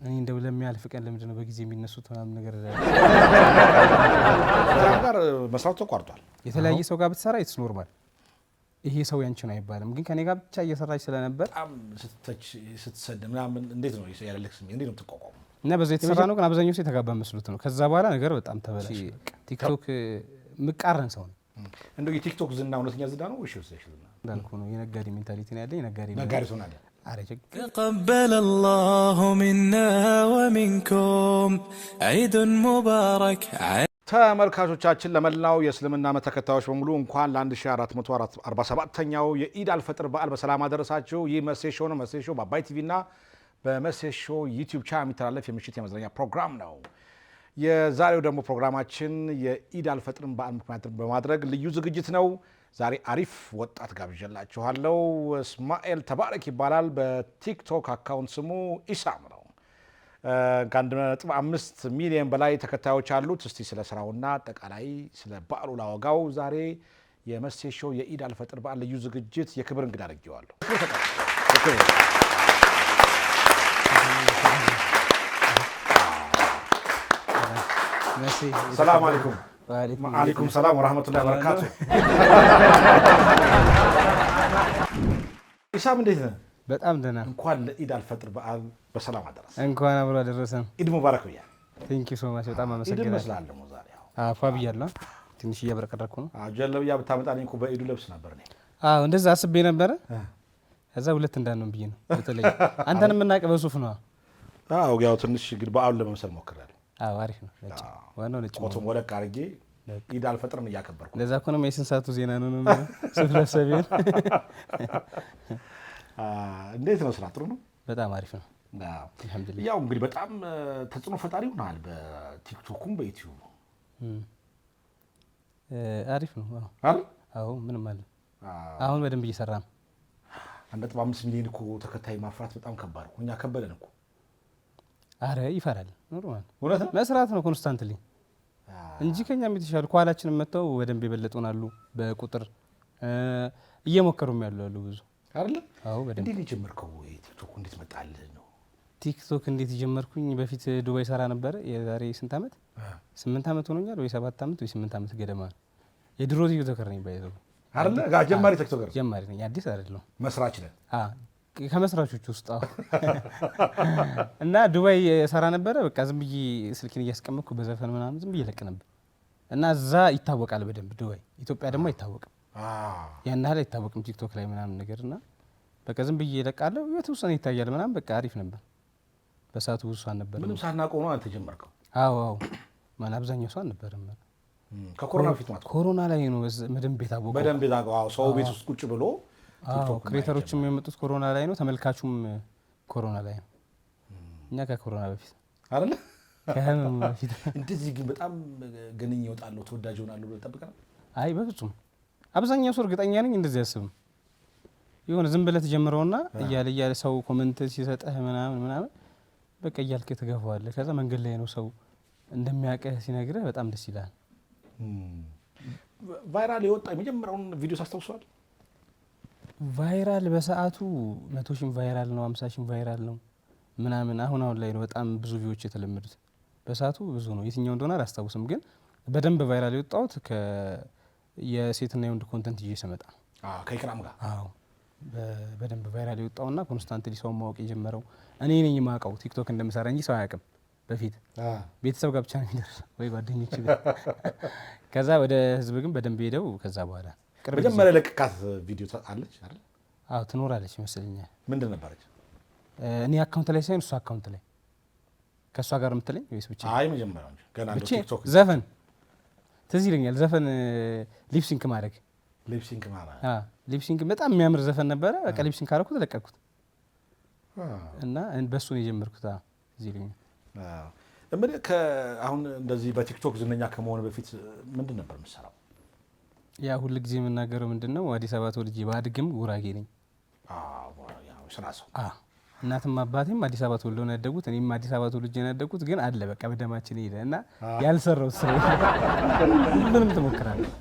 እኔ እንደው ለሚያልፍ ቀን ለምንድን ነው በጊዜ የሚነሱት ምናምን ነገር ጋር መስራቱ ተቋርጧል። የተለያየ ሰው ጋር ብትሰራ ኢትስ ኖርማል። ይሄ ሰው ያንቺ ነው አይባልም። ግን ከኔ ጋር ብቻ እየሰራች ስለነበር በጣም ስትሰድ ምናምን እንዴት ነው ያለልክ ስሜት እንዴት ነው ተቋቋሙ? እና በዛ የተሰራ ነው። ግን አብዛኛው ሰው የተጋባ መስሎት ነው። ከዛ በኋላ ነገር በጣም ተበላሽ። ቲክቶክ ምቃረን ሰው ነው። እንደው የቲክቶክ ዝና እውነተኛ ዝና ነው ወይስ ወሰሽ ዝና? እንዳልኩ ነው የነጋዴ ሜንታሊቲ ነው ያለኝ። ነጋዴ ሰው ናለ። تقبل الله منا ومنكم عيد مبارك ተመልካቾቻችን ለመላው የእስልምና ተከታዮች በሙሉ እንኳን ለ1447ኛው የኢድ አልፈጥር በዓል በሰላም አደረሳችሁ። ይህ መሴሾ ነው። መሴሾ በአባይ ቲቪ እና በመሴሾ ዩቲዩብ ቻናል የሚተላለፍ የምሽት የመዝናኛ ፕሮግራም ነው። የዛሬው ደግሞ ፕሮግራማችን የኢድ አልፈጥርን በዓል ምክንያት በማድረግ ልዩ ዝግጅት ነው። ዛሬ አሪፍ ወጣት ጋብዣላችኋለሁ። እስማኤል ተባረክ ይባላል። በቲክቶክ አካውንት ስሙ ኢሳም ነው። ከ1.5 ሚሊዮን በላይ ተከታዮች አሉት። እስቲ ስለ ስራውና አጠቃላይ ስለ በዓሉ ላወጋው ዛሬ የመሴሾ የኢድ አልፈጥር በዓል ልዩ ዝግጅት የክብር እንግዳ አድርጌዋለሁ። ሰላም አለይኩም። ወአለይኩም ሰላም ወራህመቱላሂ ወበረካቱ። ኢሳም እንዴት ነህ? በጣም ደህና። እንኳን ለኢድ አልፈጥር በዓል በሰላም አደረሰ። እንኳን አብሮ አደረሰን። ኢድ ሙባረክ ብያ። ቴንክ ዩ ሶ ማች። በጣም አመሰግናለሁ። ኢድ መስላል ደግሞ ዛሬ አፋ ብያለሁ። ትንሽ እያበረቀረኩ ነው። ጀለብያ ብታመጣልኝ እኮ በኢዱ ለብስ ነበር እኔ። እንደዛ አስቤ ነበረ። ከዛ ሁለት እንዳንነው ብዬ ነው። በተለይ አንተን የምናውቅ በሱፍ ነው። ያው ትንሽ ግን በዓሉን ለመምሰል ሞክራለሁ። አሪፍ ነው። ነጭ ዋናው ነጭ ነው። ኮቱም ወለቅ አድርጌ ኢድ አልፈጥርን እያከበርኩ። ለዛ እኮ ነው የስንት ሰዓቱ ዜና ነው ሱፍ ለብሰህ ቢሆን። እንዴት ነው ስራ? ጥሩ ነው። በጣም አሪፍ ነው። አልሐምዱሊላህ። ያው እንግዲህ በጣም ተጽዕኖ ፈጣሪ ሆናል በቲክቶኩም በዩቲዩብ። አሪፍ ነው አይደል? አዎ ምንም አለ። አሁን በደንብ እየሰራ ነው። 1.5 ሚሊዮን እኮ ተከታይ ማፍራት በጣም ከባድ ነው። እኛ ከበደን እኮ። አረ ይፈራል። ኖርማል እውነት ነው። መስራት ነው ኮንስታንትሊ እንጂ ከኛም የተሻሉ ኋላችንም መጥተው በደንብ የበለጡን አሉ። በቁጥር እየሞከሩም ያሉ ብዙ አይደል? አዎ በደንብ። እንዴት ነው የጀመርከው? ቲክቶክ እንዴት መጣልህ ነው? ቲክቶክ እንዴት ጀመርኩኝ? በፊት ዱባይ ሰራ ነበር። የዛሬ ስንት ዓመት 8 ዓመት ሆኖኛል ወይ 7 ዓመት ወይ 8 ዓመት ገደማ። የድሮ ቲክቶከር ነኝ ባይዘው አይደል? ጀማሪ ቲክቶከር ጀማሪ ነኝ። አዲስ አይደለም። መስራች ነህ? ከመስራቾች ውስጥ እና ዱባይ ሰራ ነበረ። በቃ ዝም ብዬ ስልኬን እያስቀመጥኩ በዘፈን ምናምን ዝም ብዬ ለቅ ነበር እና እዛ ይታወቃል በደንብ ዱባይ። ኢትዮጵያ ደግሞ አይታወቅም፣ ያን ያህል አይታወቅም ቲክቶክ ላይ ምናምን ነገርና በቃ ዝም ብዬ ለቃለሁ። የተወሰነ ይታያል ምናምን በቃ አሪፍ ነበር። በሰዓቱ ብዙ ሰው ነበር። ምንም ሳናውቀው ነው አንተ ጀመርከው? አዎ ማን አብዛኛው ሰው አልነበረም። ከኮሮና በፊት ማለት ኮሮና ላይ ነው በደንብ የታወቀው። በደንብ የታወቀው ሰው ቤት ውስጥ ቁጭ ብሎ ክሬተሮችም የመጡት ኮሮና ላይ ነው። ተመልካቹም ኮሮና ላይ ነው። እኛ ከኮሮና በፊት አይደለ? ከህመሙ በፊት። እንደዚህ ግን በጣም ገነኝ ይወጣሉ ተወዳጅ ይሆናሉ ብለህ ጠብቀህ? አይ በፍጹም። አብዛኛው ሰው እርግጠኛ ነኝ እንደዚህ ያስብም። የሆነ ዝም ብለህ ትጀምረውና እያለ ሰው ኮሜንት ሲሰጥህ ምናምን በቃ እያልክ ትገፋዋለህ። ከዛ መንገድ ላይ ነው ሰው እንደሚያውቅህ ሲነግርህ በጣም ደስ ይላል። ቫይራል የወጣ የመጀመሪያውን ቪዲዮ ታስታውሰዋል? ቫይራል በሰዓቱ 100 ሺህ ቫይራል ነው፣ 50 ሺህ ቫይራል ነው ምናምን። አሁን ላይ ነው በጣም ብዙ ቪዲዮዎች የተለመዱት። በሰዓቱ ብዙ ነው። የትኛው እንደሆነ አላስታውስም፣ ግን በደንብ ቫይራል የወጣሁት የሴትና የወንድ ኮንተንት ይዤ ስመጣ ከኢክራም ጋር። አዎ በደንብ ቫይራል የወጣውና ኮንስታንትሊ ሰው ማወቅ የጀመረው እኔ ነኝ የማውቀው ቲክቶክ እንደምሰራ እንጂ ሰው አያውቅም። በፊት ቤተሰብ ጋር ብቻ ነው የሚደርስ ወይ ጓደኞች። ከዛ ወደ ህዝብ ግን በደንብ ሄደው ከዛ በኋላ መጀመሪያ ለቅቃት ቪዲዮ አለች አይደል? አዎ ትኖራለች ይመስለኛል። ምንድን ነበረች? እኔ አካውንት ላይ ሳይሆን እሷ አካውንት ላይ ከእሷ ጋር የምትለኝ ወይስ ብቻ? አይ መጀመሪያው እንጂ ገና ነው ቲክቶክ ዘፈን ትዝ ይለኛል። ዘፈን ሊፕሲንክ ማድረግ ሊፕሲንክ በጣም የሚያምር ዘፈን ነበረ። በቃ ሊፕሲንክ አደረኩት ለቀኩት እና በሱ ነው የጀመርኩት። ትዝ ይለኛል። አሁን እንደዚህ በቲክቶክ ዝነኛ ከመሆን በፊት ምንድን ነበር የምትሰራው? ያ ሁሉ ጊዜ የምናገረው ምንድነው አዲስ አበባ ተወልጄ ባድግም ጉራጌ ነኝ። እናትም አባቴም አዲስ አበባ ተወልደው ነው ያደጉት። እኔም አዲስ አበባ ተወልጄ ነው ያደጉት። ግን አለ በቃ በደማችን ሄደ እና ያልሰራው ስራ ምንም ትሞክራለህ።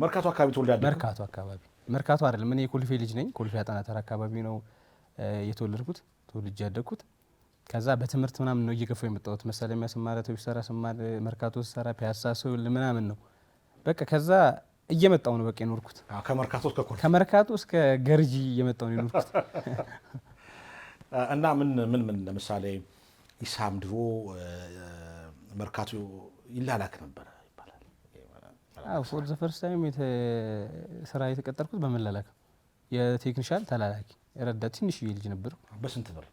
መርካቶ አካባቢ ተወልደህ ያደግኩት? መርካቶ አካባቢ መርካቶ አይደለም። እኔ ኮልፌ ልጅ ነኝ። ኮልፌ አጠናተር አካባቢ ነው የተወለድኩት ተወልጄ ያደግኩት። ከዛ በትምህርት ምናምን ነው እየገፋው የመጣሁት። መሰለሚያ ስማር አውቶቡስ ተራ ስማር መርካቶ ስሰራ ፒያሳ ስውል ምናምን ነው በቃ ከዛ እየመጣው ነው በቃ የኖርኩት። ከመርካቶ እስከ ገርጂ እየመጣው ነው የኖርኩት። እና ምን ለምሳሌ ኢሳም ድሮ መርካቶ ይላላክ ነበር ይባላል። አዎ ፎር ዘ ፈርስት ታይም ስራ የተቀጠርኩት በመላላክ የቴክኒሻል ተላላኪ ረዳት ትንሽዬ ልጅ ነበር። በስንት ብር?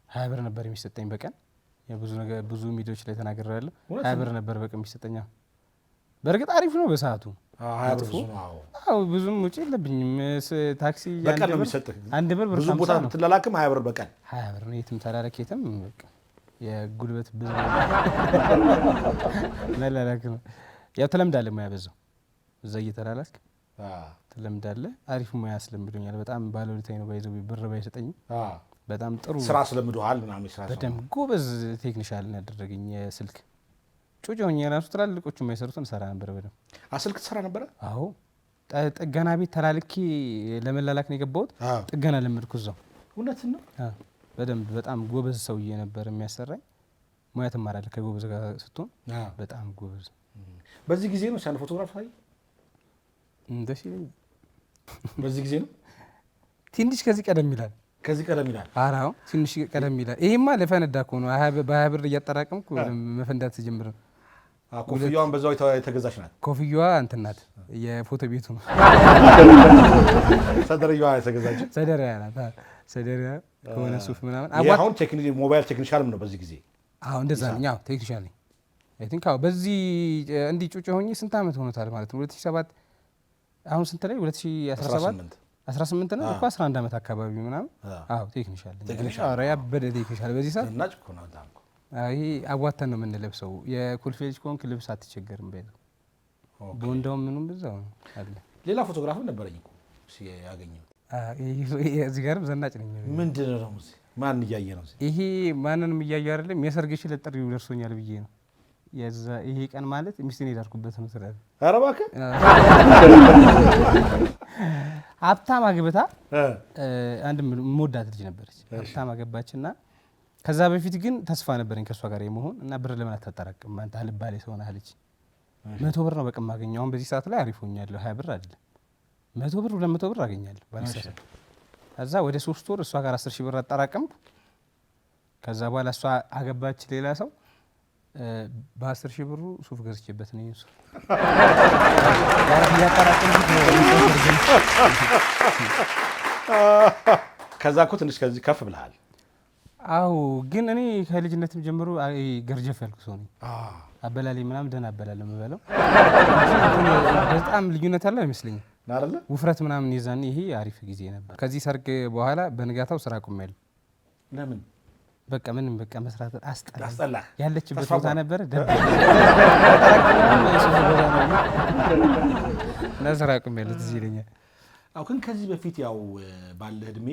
20 ብር ነበር የሚሰጠኝ በቀን። የብዙ ነገር ብዙ ሚዲያዎች ላይ ተናግሬያለሁ። 20 ብር ነበር በቀን የሚሰጠኝ። በእርግጥ አሪፍ ነው በሰዓቱ። አዎ ብዙም ውጪ የለብኝም። ታክሲ በቀን ነው የሚሰጥህ? አንድ ብር ብዙ ቦታ ብትላላክም 20 ብር በቀን 20 ብር ነው። የትም ተላላክ የትም በቃ የጉልበት ብዙ መላላክ ነው። ያው ተለምዳለህ ሙያ በዛው እዛ እየተላላክ ተለምዳለህ። አሪፍ ሙያ አስለምዶኛል በጣም ባለውለታዬ ነው። ባይዘው ብር ባይሰጠኝ በጣም ጥሩ ስራ ስለምዶሃል ምናምን ይስራል። በደምብ ጎበዝ ቴክኒሻል ነው ያደረገኝ። የስልክ ጩጭ ሆኜ ራሱ ትላልቆቹ የማይሰሩትን ሰራ ነበር በደምብ። ስልክ ትሰራ ነበር? አዎ ጥገና ቤት ተላልኬ ለመላላክ ነው የገባሁት። ጥገና ለመድኩ እዛው። እውነትን ነው? በደምብ በጣም ጎበዝ ሰውዬ ነበር የሚያሰራኝ። ሙያ ትማራለህ ከጎበዝ ጋር ስትሆን በጣም ጎበዝ። በዚህ ጊዜ ነው ሲያን ፎቶግራፍ ላይ እንደሽ ይለኝ። በዚህ ጊዜ ነው? ትንሽ ከዚህ ቀደም ይላል። ከዚህ ቀደም ይላል? አራው ትንሽ ቀደም ይላል። ይሄማ ለፈነዳ እኮ ነው። በ20 ብር እያጠራቀምኩ መፈንዳት ተጀምረ። ኮፍያዋን በዛው የተገዛች ናት? ኮፍያዋ እንትን ናት የፎቶ ቤቱ ነው። ሰደሪያዋ የተገዛች ሰደሪያ ናት። ሰደሪያ ከሆነ ሱፍ ምናምን አሁን ሞባይል ቴክኒሻልም ነው በዚህ ጊዜ? አዎ እንደዛ ነው። ያው ቴክኒሻል ነኝ። አይ ቲንክ አዎ በዚህ እንዲህ ጩጭ ሆኜ ስንት ዓመት ሆኖታል ማለት ነው? 2007 አሁን ስንት ላይ 2017 18 ነው እኮ 11 ዓመት አካባቢ ምናምን። አዎ ቴክኒሻል ነኝ። አረ ያበደ ቴክኒሻል በዚህ ሰዓት እናጭ እኮ ነው ታንኩ። ይሄ አዋተን ነው የምንለብሰው። የኮልፌ ልጅ ከሆንክ ልብስ አትቸገርም። በይዘው ቦንዳውም ምኑም በዛው አለ። ሌላ ፎቶግራፍ ነበረኝ እኮ ያገኘው። እዚህ ጋርም ዘናጭ ነኝ። ምንድን ነው ማን እያየ ነው? ይሄ ማንንም እያየ አይደለም። የሰርግሽ ለጥሪው ደርሶኛል ብዬ ነው። ይሄ ቀን ማለት ሚስቴን የዳርኩበት ነው ስላለ። ኧረ እባክህ ሀብታም አግብታ አንድ የምወዳት ልጅ ነበረች። ሀብታም አገባችና ከዛ በፊት ግን ተስፋ ነበረኝ ከእሷ ጋር የመሆን እና ብር ለምን አታጠራቅም አንተ አልባሌ ሰው ነህ አለች። 100 ብር ነው በቃ የማገኘው። አሁን በዚህ ሰዓት ላይ አሪፍ ሆኛለሁ። 20 ብር አይደለም 100 ብር 200 ብር አገኛለሁ ባለሰዓት። ከዛ ወደ 3 ወር እሷ ጋር 10 ሺህ ብር አጠራቀምኩ። ከዛ በኋላ እሷ አገባች ሌላ ሰው። በ10 ሺህ ብሩ ሱፍ ገዝቼበት ነው እሱ ከዛ እኮ ትንሽ ከዚህ ከፍ ብለሃል። አዎ ግን እኔ ከልጅነትም ጀምሮ ገርጀፍ ያልኩ ሰው ነኝ። አበላሌ ምናምን ደህና አበላል የምበለው በጣም ልዩነት አለ አይመስለኝም አይደለ? ውፍረት ምናምን ይዛን ይሄ አሪፍ ጊዜ ነበር። ከዚህ ሰርግ በኋላ በንጋታው ስራ አቁሜያለሁ። ለምን? በቃ ምንም በቃ መስራት አስጠላ። ያለችበት ቦታ ነበር ስራ አቁሜያለሁ። ትዝ ይለኛል። አዎ ግን ከዚህ በፊት ያው ባለ እድሜ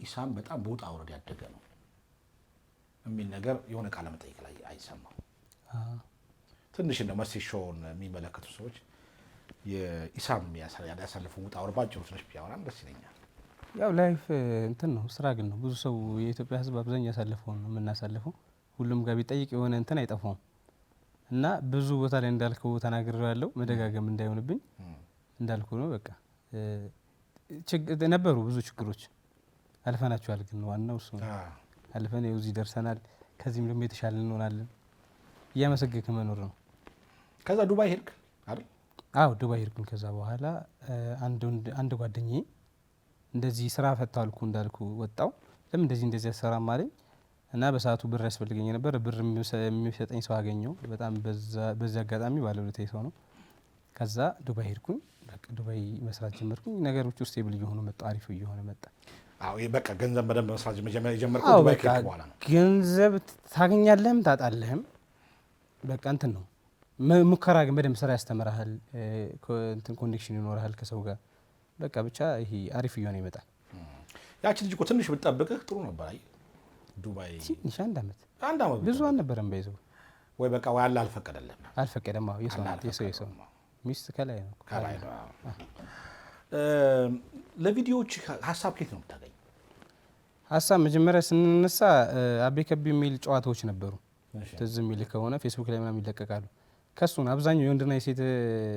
ኢሳም በጣም በውጣ ውረድ ያደገ ነው የሚል ነገር የሆነ ቃለ መጠይቅ ላይ አይሰማም። ትንሽ እንደው መሴ ሾውን የሚመለከቱ ሰዎች የኢሳም ያሳለፈው ውጣ ውረድ ባጭሩ ትንሽ ቢያወራን ደስ ይለኛል። ያው ላይፍ እንትን ነው ስራ ግን ነው። ብዙ ሰው የኢትዮጵያ ሕዝብ አብዛኛው ያሳለፈው ነው የምናሳልፈው። ሁሉም ጋር ቢጠይቅ የሆነ እንትን አይጠፋውም እና ብዙ ቦታ ላይ እንዳልከው ተናግሬያለሁ። መደጋገም እንዳይሆንብኝ እንዳልኩ ነው። በቃ ነበሩ ብዙ ችግሮች አልፈናቸዋል። ግን ዋናው እሱ ነው። አልፈን ይኸው እዚህ ደርሰናል። ከዚህም ደግሞ የተሻለ እንሆናለን። እያመሰገንክ መኖር ነው። ከዛ ዱባይ ሄድክ አይደል? አዎ ዱባይ ሄድኩኝ። ከዛ በኋላ አንድ ጓደኛዬ እንደዚህ ስራ ፈታልኩ እንዳልኩ ወጣው። ለምን እንደዚህ አሰራም አለኝ እና በሰዓቱ ብር ያስፈልገኝ ነበር። ብር የሚሰጠኝ ሰው አገኘው። በጣም በዛ አጋጣሚ ባለውለታዬ ሰው ነው። ከዛ ዱባይ ሄድኩኝ። በቃ ዱባይ መስራት ጀመርኩኝ። ነገሮች ውስጥ ስቴብል እየሆኑ መጣ። አሪፍ እየሆነ መጣ። አዎ በቃ ገንዘብ በደንብ መስራት የጀመርከው ዱባይ ከሄድክ በኋላ ነው። ገንዘብ ታገኛለህም ታጣለህም። በቃ እንትን ነው ሙከራ። ግን በደንብ ስራ ያስተምርሃል። እንትን ኮኔክሽን ይኖርሃል ከሰው ጋር። በቃ ብቻ ይሄ አሪፍ እየሆነ ይመጣል። ያቺ ልጅ እኮ ትንሽ ብትጠብቅህ ጥሩ ነበር። አይ ዱባይ ትንሽ አንድ አመት ብዙ ብዙ አልነበረም። በይዘው ወይ በቃ ወይ አለ አልፈቀደልህም? አልፈቀደም። አዎ የሰው ሚስት ከላይ ነው። ለቪዲዮዎች ሀሳብ ከየት ነው የምታገኝ? ሀሳብ መጀመሪያ ስንነሳ አቤ ከቤ የሚል ጨዋታዎች ነበሩ። ትዝ የሚል ከሆነ ፌስቡክ ላይ ምናምን ይለቀቃሉ። ከሱ ነው አብዛኛው የወንድና የሴት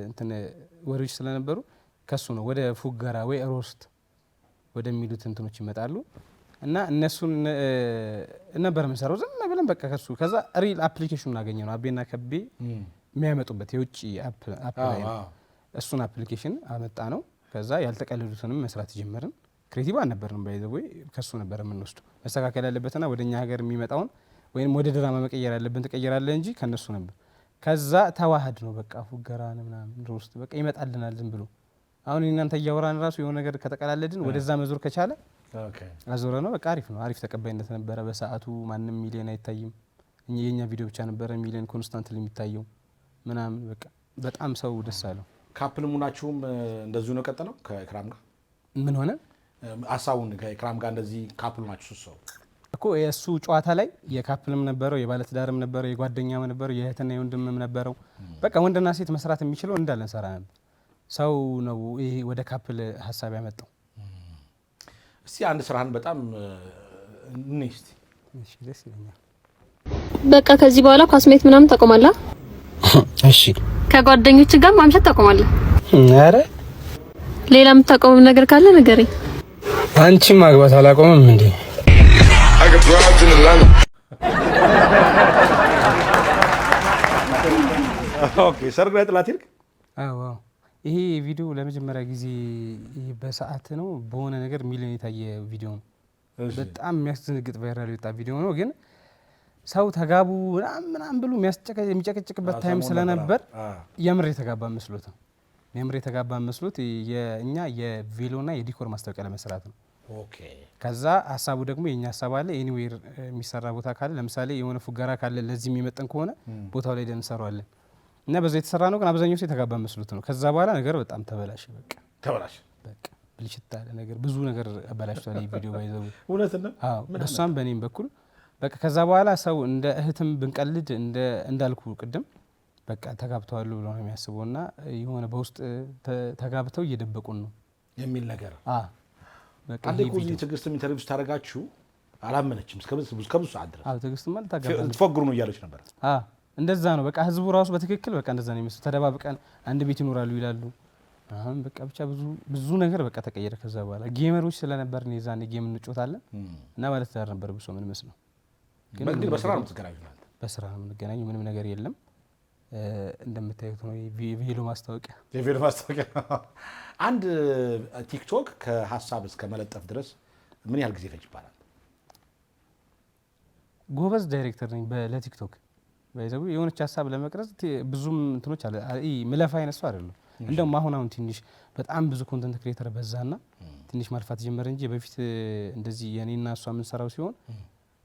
እንትን ወሬዎች ስለነበሩ ከሱ ነው ወደ ፉገራ ወይ ሮስት ወደሚሉት እንትኖች ይመጣሉ እና እነሱን ነበር የምንሰራው ዝም ብለን በቃ ከሱ። ከዛ ሪል አፕሊኬሽኑን አገኘ ነው አቤና ከቤ የሚያመጡበት የውጭ አፕ ላይ ነው። እሱን አፕሊኬሽን አመጣ ነው። ከዛ ያልተቀለሉትንም መስራት ጀመርን። ክሬቲቭ አልነበርንም ባይዘው ከሱ ነበር የምንወስደው። መስተካከል ያለበትና ወደኛ ሀገር የሚመጣውን ወይም ወደ ድራማ መቀየር ያለብን ተቀየራለ እንጂ ከነሱ ነበር። ከዛ ተዋህድ ነው በቃ ፉገራ ምናምን ሮስት በቃ ይመጣልናል ዝም ብሎ። አሁን እናንተ እያወራን ራሱ የሆነ ነገር ከተቀላለድን ወደዛ መዞር ከቻለ አዞረ ነው በቃ አሪፍ ነው። አሪፍ ተቀባይነት ነበረ በሰዓቱ። ማንም ሚሊዮን አይታይም። የኛ ቪዲዮ ብቻ ነበረ ሚሊዮን ኮንስታንትሊ የሚታየው ምናምን በቃ በጣም ሰው ደስ አለው። ካፕል ሙናችሁም እንደዚሁ ነው ቀጠለው ከኢክራም ጋር ምን ሆነ ሀሳቡን ከኢክራም ጋር እንደዚህ ካፕል ናችሁ ሰው እኮ የእሱ ጨዋታ ላይ የካፕልም ነበረው የባለትዳርም ነበረው የጓደኛም ነበረው የእህትና የወንድምም ነበረው። በቃ ወንድና ሴት መስራት የሚችለው እንዳለ እንሰራ ነበር። ሰው ነው ይሄ ወደ ካፕል ሀሳብ ያመጣው። እስቲ አንድ ስራህን በጣም እንስቲ። እሺ ደስ ይለኛል። በቃ ከዚህ በኋላ ኳስሜት ምናምን ታቆማለህ? እሺ ከጓደኞች ጋር ማምሸት ታቆማለህ? አረ ሌላ የምታቆመው ነገር ካለ ንገረኝ። አንቺ ማግባት አላቆምም እንዴ? ኦኬ ሰርግ ላይ ጥላት ይልቅ አዎ ይሄ ቪዲዮ ለመጀመሪያ ጊዜ በሰዓት ነው በሆነ ነገር ሚሊዮን የታየ ቪዲዮ ነው። በጣም የሚያስደነግጥ ቫይራል የወጣ ቪዲዮ ነው። ግን ሰው ተጋቡ ምናምን ብሎ የሚጨቀጭቅበት ታይም ስለነበር የምር የተጋባ መስሎት ነው። የምር የተጋባ መስሎት የኛ የቬሎና የዲኮር ማስታወቂያ ለመስራት ነው። ኦኬ ከዛ ሀሳቡ ደግሞ የኛ ሀሳብ አለ። ኤኒዌር የሚሰራ ቦታ ካለ ለምሳሌ የሆነ ፉገራ ካለ ለዚህ የሚመጥን ከሆነ ቦታው ላይ እንሰራዋለን እና በዛ የተሰራ ነው። ግን አብዛኛው ሰው የተጋባ መስሎት ነው። ከዛ በኋላ ነገር በጣም ተበላሸ። በቃ ብልሽት ያለ ነገር ብዙ ነገር አበላሽቷል። ይሄ ቪዲዮ ባይዘው እውነት ነው። አዎ በሷም በኔም በኩል በቃ ከዛ በኋላ ሰው እንደ እህትም ብንቀልድ እንዳልኩ ቅድም በቃ ተጋብተዋል ብሎ ነው የሚያስበውና የሆነ በውስጥ ተጋብተው እየደበቁን ነው የሚል ነገር በቃ አንዴ ኮዚ ትግስትም ኢንተርቪው ታረጋችሁ አላመነችም እስከብዙ ሰዓት ድረስ። አዎ ትግስትም ማለት ታጋባለች ትፎግሩ ነው እያለች ነበር። እንደዛ ነው በቃ ህዝቡ ራሱ በትክክል በቃ እንደዛ ነው የሚመስለው። ተደባብቀን አንድ ቤት ይኖራሉ ይላሉ። አሁን በቃ ብቻ ብዙ ነገር በቃ ተቀየረ። ከዛ በኋላ ጌመሮች ስለነበርን የዛኔ ጌም እንጫወታለን እና ማለት ዳር ነበር ብሶ ምን መስለው። ግን በስራ ነው የምትገናኙት? በስራ ነው የምንገናኘው። ምንም ነገር የለም። እንደምታዩት ነው የቬሎ ማስታወቂያ። አንድ ቲክቶክ ከሀሳብ እስከ መለጠፍ ድረስ ምን ያህል ጊዜ ፈጅ ይባላል? ጎበዝ ዳይሬክተር ነኝ ለቲክቶክ ባይዘው የሆነች ሀሳብ ለመቅረጽ ብዙም እንትኖች አለ ምለፋ አይነት ሰው አይደለም። እንደውም አሁን ትንሽ በጣም ብዙ ኮንተንት ክሬተር በዛና ትንሽ ማልፋት ጀመረ እንጂ በፊት እንደዚህ የኔና እሷ የምንሰራው ሲሆን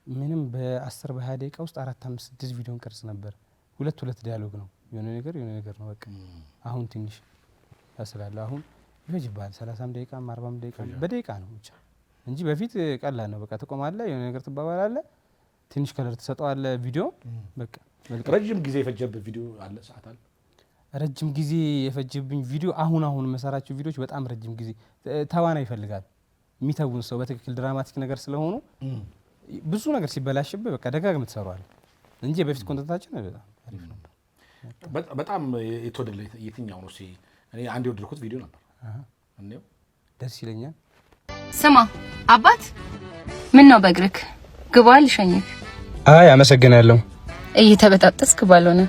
ምንም በ10 በ20 ደቂቃ ውስጥ 4 5 6 ቪዲዮን ቀርጽ ነበር። ሁለት ዲያሎግ ነው የሆነ ነገር ነው በቃ። አሁን ትንሽ ያስላል። አሁን ይፈጅባል 30 ደቂቃ 40 ደቂቃ በደቂቃ ነው ብቻ እንጂ በፊት ቀላል ነው በቃ። ትቆማለህ የሆነ ነገር ትባባላለህ ትንሽ ከለር ትሰጠዋለህ ቪዲዮ በቃ። ረጅም ጊዜ የፈጀበት ቪዲዮ አለ ሰዓት አለ? ረጅም ጊዜ የፈጀብኝ ቪዲዮ አሁን መሰራቸው ቪዲዮዎች በጣም ረጅም ጊዜ ተዋና ይፈልጋል። የሚተውን ሰው በትክክል ድራማቲክ ነገር ስለሆኑ ብዙ ነገር ሲበላሽብህ በቃ ደጋግመህ ትሰራዋለህ እንጂ በፊት ኮንተንታችን በጣም አሪፍ ነበር። በጣም የተወደደ የትኛው ነው? እኔ አንድ የወደድኩት ቪዲዮ ነበር። እንዴው ደስ ይለኛል። ስማ አባት ምን ነው በእግርክ ግባ ልሸኝክ? አይ አመሰግናለሁ። እየተበጣጠስክ ባልሆነ።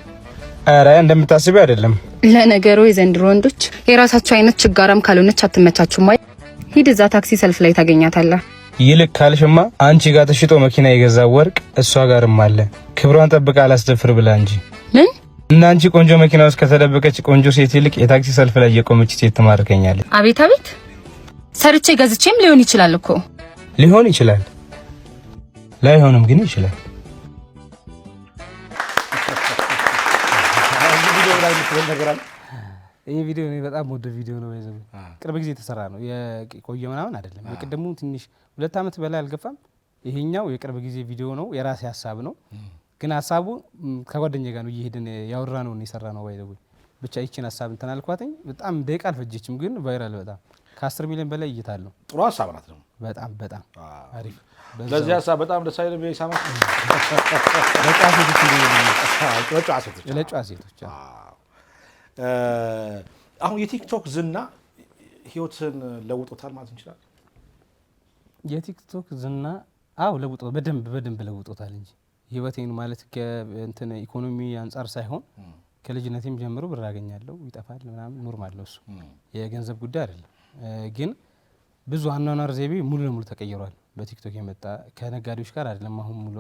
አረ እንደምታስቢው አይደለም። ለነገሩ የዘንድሮ ወንዶች የራሳቸው አይነት ችጋራም ካልሆነች አትመቻቹም። ወይ ሂድ እዛ ታክሲ ሰልፍ ላይ ታገኛታለህ። ይልቅ ካልሽማ አንቺ ጋር ተሽጦ መኪና የገዛ ወርቅ እሷ ጋርም አለ። ክብሯን ጠብቃ አላስደፍር ብላ እንጂ ምን እና አንቺ ቆንጆ መኪና ውስጥ ከተደበቀች ቆንጆ ሴት ይልቅ የታክሲ ሰልፍ ላይ የቆመች ሴት ትማርከኛለች። አቤት አቤት። ሰርቼ ገዝቼም ሊሆን ይችላል እኮ። ሊሆን ይችላል ላይሆንም ግን ይችላል። ይህ ቪዲዮ እኔ በጣም ወደ ቪዲዮ ነው ባይዘው ቅርብ ጊዜ የተሰራ ነው። የቆየ ምናምን አይደለም። የቅድሙ ትንሽ 2 ዓመት በላይ አልገፋም። ይሄኛው የቅርብ ጊዜ ቪዲዮ ነው። የራሴ ሀሳብ ነው። ግን ሀሳቡ ከጓደኛዬ ጋር ነው እየሄድን ያወራ ነው የሰራ ነው ባይዘው። ብቻ ይቺን ሀሳብ እንትን አልኳትኝ። በጣም ደቂቃ አልፈጀችም ግን ቫይራል በጣም ከ10 ሚሊዮን በላይ እይታ አለው። ጥሩ ሀሳብ ናት ነው። በጣም በጣም አሪፍ። ለዚህ ሀሳብ በጣም ደስ አይልም? የኢሳማ ለጨዋ ሴቶች አሁን የቲክቶክ ዝና ህይወትን ለውጦታል ማለት እንችላለን? የቲክቶክ ዝና ለውጦታል፣ በደንብ ለውጦታል እንጂ ህይወቴን ማለት ከእንትን ኢኮኖሚ አንጻር ሳይሆን ከልጅነቴም ጀምሮ ብር አገኛለሁ፣ ይጠፋል ምናምን ኖርማል ነው እሱ፣ የገንዘብ ጉዳይ አይደለም። ግን ብዙ አኗኗር ዘይቤ ሙሉ ለሙሉ ተቀይሯል በቲክቶክ የመጣ ከነጋዴዎች ጋር አይደለም። አሁን ሙሉ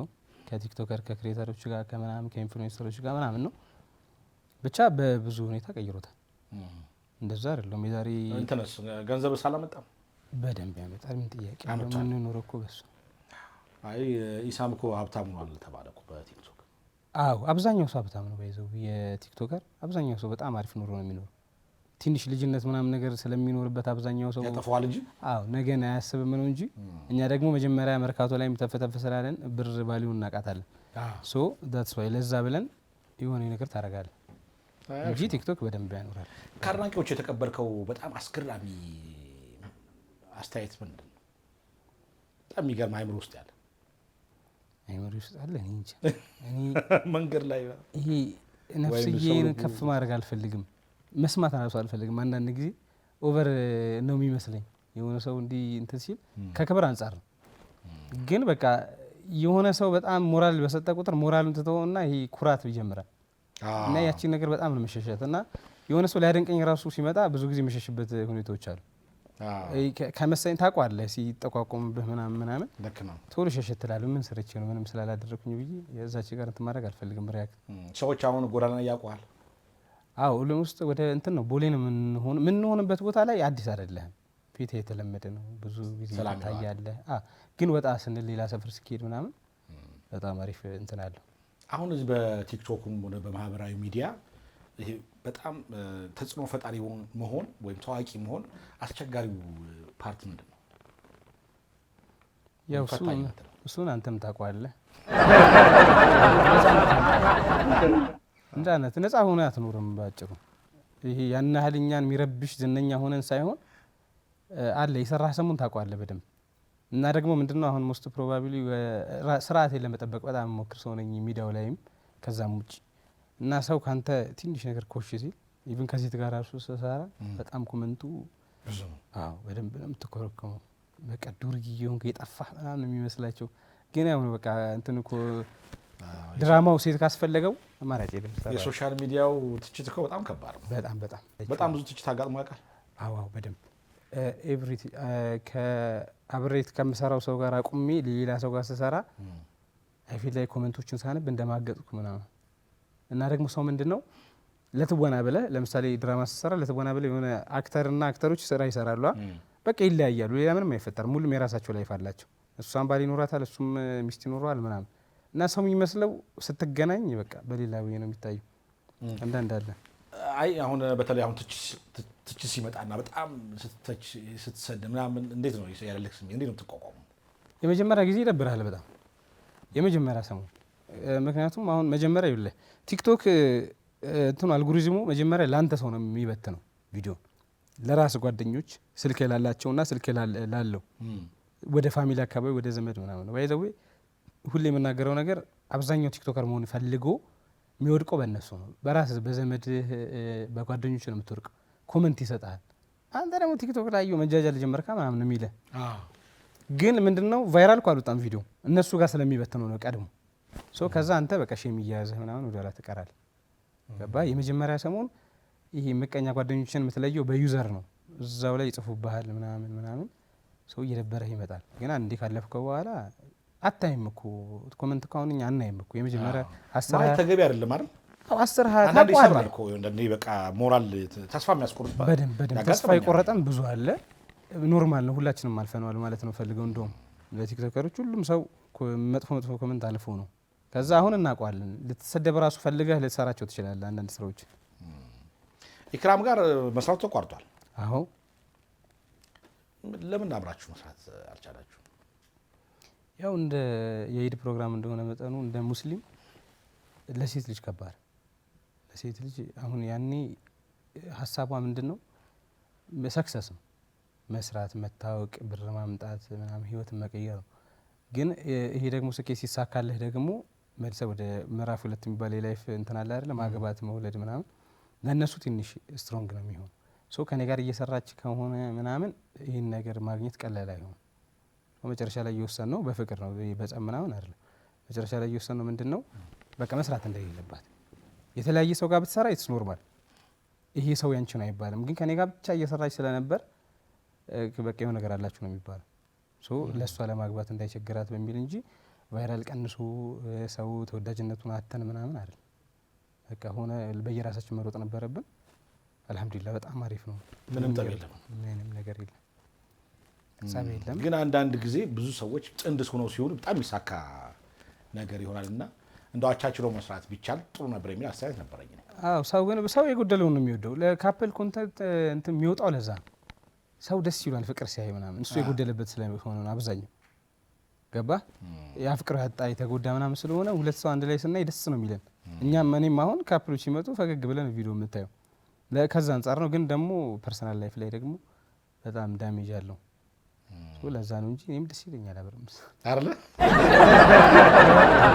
ከቲክቶከር ከክሬተሮች ጋር ከምናምን ከኢንፍሉዌንሰሮች ጋር ምናምን ነው። ብቻ በብዙ ሁኔታ ቀይሮታል። እንደዛ አይደለም። የዛሬ እንትነስ ገንዘብ ሳላመጣም በደንብ ያመጣል። ምን ጥያቄ ነው? ምን ኖሮ እኮ በሱ አይ ኢሳም እኮ ሀብታም ነው አለ ተባለ እኮ በቲክቶክ። አብዛኛው ሰው ሀብታም ነው ባይዘው የቲክቶከር አብዛኛው ሰው በጣም አሪፍ ኑሮ ነው የሚኖረው። ትንሽ ልጅነት ምናምን ነገር ስለሚኖርበት አብዛኛው ሰው ያጠፋዋል እንጂ ነገን አያስብም ነው እንጂ። እኛ ደግሞ መጀመሪያ መርካቶ ላይ ተፈተፈ ስላለን ብር ባሊውን እናቃታለን። ሶ ዳትስ ዋይ ለዛ ብለን የሆነ ነገር ታረጋለህ እንጂ ቲክቶክ በደንብ ያኖራል። ከአድናቂዎች የተቀበልከው በጣም አስገራሚ አስተያየት ምንድን ነው? በጣም የሚገርም አይምሮ ውስጥ ያለ አይምሮ ውስጥ አለ። እኔ እንጃ እኔ መንገድ ላይ ይሄ ነፍስዬን ከፍ ማድረግ አልፈልግም፣ መስማት ራሱ አልፈልግም። አንዳንድ ጊዜ ኦቨር ነው የሚመስለኝ የሆነ ሰው እንዲህ እንትን ሲል ከክብር አንጻር ነው። ግን በቃ የሆነ ሰው በጣም ሞራል በሰጠ ቁጥር ሞራሉን ትተውና ይሄ ኩራት ይጀምራል እና ያቺን ነገር በጣም ነው መሸሸት እና የሆነ ሰው ሊያደንቀኝ ራሱ ሲመጣ ብዙ ጊዜ መሸሽበት ሁኔታዎች አሉ። ከመሰለኝ ታውቀዋለህ ሲጠቋቆምብህ ምናምን ልክ ነው ቶሎ ሸሸት ትላለህ። ምን ሰርቼ ነው ምንም ስላላደረኩኝ ብዬ የዛች ጋር እንትን ማድረግ አልፈልግም። ሪያክት ሰዎች አሁን ጎዳና ያውቀዋል። ሁሉም ውስጥ ወደ እንትን ነው ቦሌ ነው የምንሆንበት ቦታ ላይ አዲስ አይደለህም። ፊት የተለመደ ነው ብዙ ጊዜ ታያለህ። ግን ወጣ ስንል ሌላ ሰፈር ስኬድ ምናምን በጣም አሪፍ እንትን አለው። አሁን እዚህ በቲክቶክም ሆነ በማህበራዊ ሚዲያ ይሄ በጣም ተጽዕኖ ፈጣሪ መሆን ወይም ታዋቂ መሆን አስቸጋሪው ፓርት ምንድን ነው? ያው እሱን አንተም ታውቀዋለህ። እንዳነት ነፃ ሆነ አትኖርም ባጭሩ። ይሄ ያን ያህል እኛን የሚረብሽ ዝነኛ ሆነን ሳይሆን አለ የሰራህ ሰሙን ታውቀዋለህ በደንብ። እና ደግሞ ምንድነው አሁን ሞስት ፕሮባብሊ ስርዓቴን ለመጠበቅ በጣም ሞክር ሰው ነኝ ሚዲያው ላይም ከዛም ውጭ እና ሰው ካንተ ትንሽ ነገር ኮሽ ሲል ኢቭን ከሴት ጋር ራሱ ሰራ በጣም ኮመንቱ ብዙ ነው። በደንብ ነው የምትኮረከመው። በቃ ዱርዬ ሆንክ የጠፋህ ምናምን ነው የሚመስላቸው። ግን ያው በቃ እንትን እኮ ድራማው ሴት ካስፈለገው አማራጭ የለም። የሶሻል ሚዲያው ትችት እኮ በጣም ከባድ ነው። በጣም ብዙ ትችት አጋጥሞ ያውቃል። በደንብ ኤቭሪቲ ከአብሬት ከምሰራው ሰው ጋር አቁሜ ሌላ ሰው ጋር ስሰራ አይፊል ላይ ኮሜንቶችን ሳነብ እንደማገጥኩ ምናምን እና ደግሞ ሰው ምንድነው ለትወና ብለህ ለምሳሌ ድራማ ስሰራ ለትወና ብለህ የሆነ አክተርና አክተሮች ስራ ይሰራሉ። በቃ ይለያያሉ። ሌላ ምንም አይፈጠርም። ሁሉም የራሳቸው ላይፍ አላቸው። እሷም ባል ይኖራታል፣ እሱም ሚስት ይኖረዋል ምናምን እና ሰው የሚመስለው ስትገናኝ በቃ በሌላ ወይ ነው የሚታየው። አንዳንድ አለ አሁን በተለይ አሁን ትችት ሲመጣና በጣም ስትሰድ ምናምን እንዴት ነው ያለልህ ስሜት? እንዴት ነው የምትቋቋመው? የመጀመሪያ ጊዜ ይደብራል በጣም የመጀመሪያ ሰሞን። ምክንያቱም አሁን መጀመሪያ ይኸውልህ ቲክቶክ እንትኑ አልጎሪዝሙ መጀመሪያ ላንተ ሰው ነው የሚበትነው ቪዲዮ ለራስ ጓደኞች ስልክ ላላቸውና ስልክ ላለው ወደ ፋሚሊ አካባቢ ወደ ዘመድ ምናምን ባይዘው ሁሌ የምናገረው ነገር አብዛኛው ቲክቶከር መሆን ፈልጎ የሚወድቀው በእነሱ ነው። በራስ በዘመድ በጓደኞች ነው የምትወድቀው። ኮመንት ይሰጣል። አንተ ደግሞ ቲክቶክ ላይ መጃጃል ጀመርካ ምናምን የሚለ ግን ምንድነው ቫይራል እኮ አልወጣም ቪዲዮ እነሱ ጋር ስለሚበትነው ነው ቀድሞ። ከዛ አንተ በቃ ሼም እያያዘህ ምናምን ወደ ኋላ ትቀራለህ። ገባ? የመጀመሪያ ሰሞን ይሄ ምቀኛ ጓደኞችን የምትለየው በዩዘር ነው። እዛው ላይ ይጽፉብሃል ምናምን ሰው እየደበረህ ይመጣል። ግን አንዴ ካለፍከው በኋላ አታይም እኮ ኮመንት ካሁን እኛ አናይም እኮ የመጀመሪያ 10 ማለት ተገቢ አይደለም አይደል? 10 አንዳንዴ ይሰማል እኮ እንደኔ በቃ ሞራል ተስፋ የሚያስቆርጥ በደንብ ተስፋ ይቆረጠን ብዙ አለ። ኖርማል ነው፣ ሁላችንም አልፈነዋል ማለት ነው ፈልገው። እንደውም ለቲክቶከሮች ሁሉም ሰው መጥፎ ኮመንት አልፎ ነው። ከዛ አሁን እናውቀዋለን። ልትሰደብ ራሱ ፈልገህ ልትሰራቸው ትችላለህ አንዳንድ ስራዎች። ኢክራም ጋር መስራቱ ተቋርጧል። ለምን አብራችሁ መስራት አልቻላችሁ? ያው እንደ የኢድ ፕሮግራም እንደሆነ መጠኑ እንደ ሙስሊም ለሴት ልጅ ከባድ ለሴት ልጅ አሁን ያኔ ሀሳቧ ምንድነው ሰክሰስ ነው መስራት፣ መታወቅ፣ ብር ማምጣት ምናምን ህይወትን መቀየር ነው። ግን ይሄ ደግሞ ስኬት ሲሳካልህ ደግሞ መልሰህ ወደ ምዕራፍ 2 የሚባል የላይፍ እንትን አለ አይደል? ማግባት፣ መውለድ ምናምን ለእነሱ ትንሽ ስትሮንግ ነው የሚሆን። ሶ ከኔ ጋር እየሰራች ከሆነ ምናምን ይህን ነገር ማግኘት ቀላል አይሆን። መጨረሻ ላይ እየወሰን ነው በፍቅር ነው በጸም ምናምን አይደለም። መጨረሻ ላይ እየወሰን ነው ምንድን ነው በቃ መስራት እንደሌለባት። የተለያየ ሰው ጋር ብትሰራ ኢትስ ኖርማል፣ ይሄ ሰው ያንቺ ነው አይባልም። ግን ከኔ ጋር ብቻ እየሰራች ስለነበር በቃ የሆነ ነገር አላችሁ ነው የሚባለው። ሶ ለእሷ ለማግባት እንዳይቸግራት በሚል እንጂ ቫይራል ቀንሶ ሰው ተወዳጅነቱን አተን ምናምን አይደለም። በቃ ሆነ በየራሳችን መሮጥ ነበረብን። አልሐምዱሊላህ በጣም አሪፍ ነው። ምንም ጠብ የለም፣ ምንም ነገር የለም፣ ጸብ የለም። ግን አንዳንድ ጊዜ ብዙ ሰዎች ጥንድ ሆነው ሲሆኑ በጣም የሚሳካ ነገር ይሆናል እና እንደው አቻችሎ መስራት ቢቻል ጥሩ ነበር የሚል አስተያየት ነበረኝ። አዎ ሰው ግን ሰው የጎደለውን ነው የሚወደው። ለካፕል ኮንተንት እንትን የሚወጣው ለዛ ነው። ሰው ደስ ይሏል ፍቅር ሲያይ ምናምን፣ እሱ የጎደለበት ስለሆነ ነው አብዛኛው። ገባ ያ ፍቅር ያጣ የተጎዳ ምናምን ስለሆነ ሁለት ሰው አንድ ላይ ስናይ ደስ ነው የሚለን። እኛም እኔም አሁን ካፕሎች ሲመጡ ፈገግ ብለን ቪዲዮ የምታየው ከዛ አንጻር ነው። ግን ደግሞ ፐርሰናል ላይፍ ላይ ደግሞ በጣም ዳሜጅ አለው። ለዛ ነው እንጂ እኔም ደስ ይለኛል አብረን አይደለ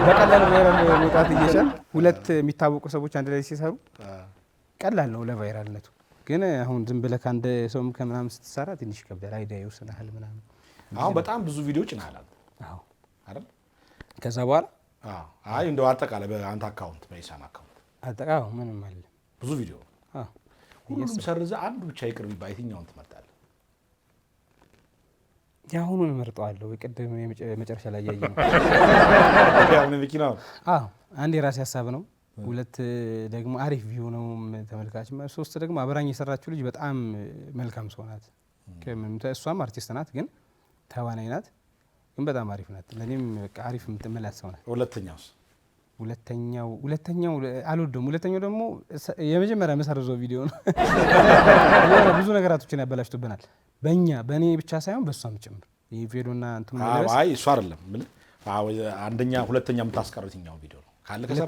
በቀላሉ ቫይራል መውጣት እየቻል ሁለት የሚታወቁ ሰዎች አንድ ላይ ሲሰሩ ቀላል ነው ለቫይራልነቱ። ግን አሁን ዝም ብለህ ከአንድ ሰውም ከምናምን ስትሰራ ትንሽ ይከብዳል። አይዲያ ይወስናል ምናምን። አሁን በጣም ብዙ ቪዲዮዎች እናያለን። አዎ አይደል? ከዛ በኋላ አይ እንደው አጠቃላይ በአንተ አካውንት በኢሳም አካውንት አጠቃው ምንም አለ ብዙ ቪዲዮ ሁሉም ሰርዘህ አንዱ ብቻ ይቅር ቢባል የትኛውን ትመርጣለህ? የአሁኑን እመርጠዋለሁ። የቅድም መጨረሻ ላይ ያየ ነው። ያሁን መኪናው አንድ የራሴ ሀሳብ ነው። ሁለት ደግሞ አሪፍ ቪው ነው ተመልካች። ሶስት ደግሞ አብራኝ የሰራችው ልጅ በጣም መልካም ሰው ናት። እሷም አርቲስት ናት፣ ግን ተዋናይ ናት፣ ግን በጣም አሪፍ ናት። ለእኔም በቃ አሪፍ የምትመላት ሰው ናት። ሁለተኛው አልወደውም። ሁለተኛው ደግሞ የመጀመሪያ መሰረዘው ቪዲዮ ነው። ብዙ ነገራቶችን ያበላሽቶብናል። በእኔ ብቻ ሳይሆን በእሷም ጭምር ይህ ቪዲዮና እንትኑ መለስ። አይ እሱ አይደለም ምን አንደኛ ሁለተኛ የምታስቀረው የትኛው ቪዲዮ ነው? ካለ ከሰራ